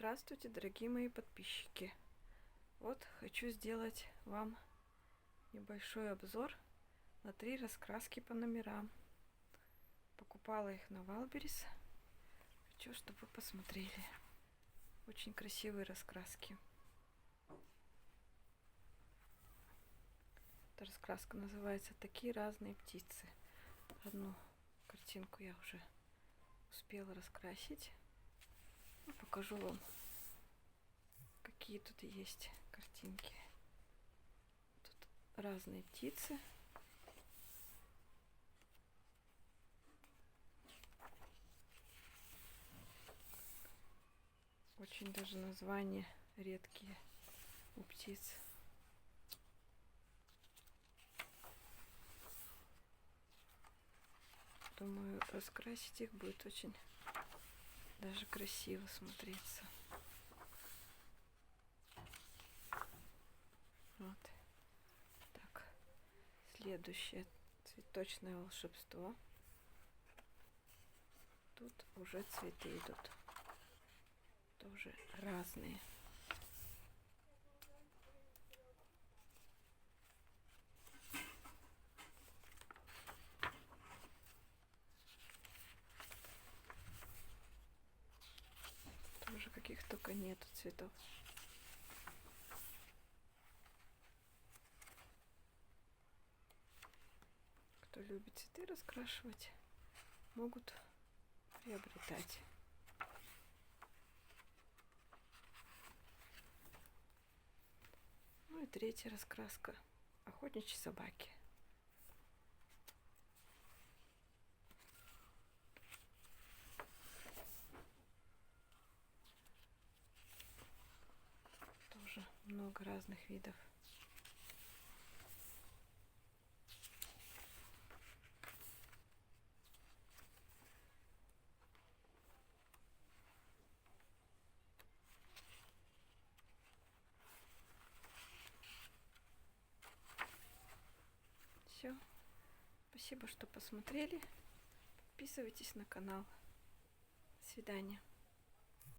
Здравствуйте, дорогие мои подписчики! Вот хочу сделать вам небольшой обзор на 3 раскраски по номерам. Покупала их на Валберис. Хочу, чтобы вы посмотрели. Очень красивые раскраски. Эта раскраска называется «Такие разные птицы». Одну картинку я уже успела раскрасить. Покажу вам, какие тут есть картинки. Тут разные птицы. Очень даже названия редкие у птиц. Думаю, раскрасить их будет очень даже красиво смотреться. Вот. Так, следующее цветочное волшебство. Тут уже цветы идут. Тоже разные. Тоже каких только нету цветов. Кто любит цветы раскрашивать, могут приобретать. Ну и третья раскраска. Охотничьи собаки. Тоже много разных видов. Все. Спасибо, что посмотрели. Подписывайтесь на канал. До свидания.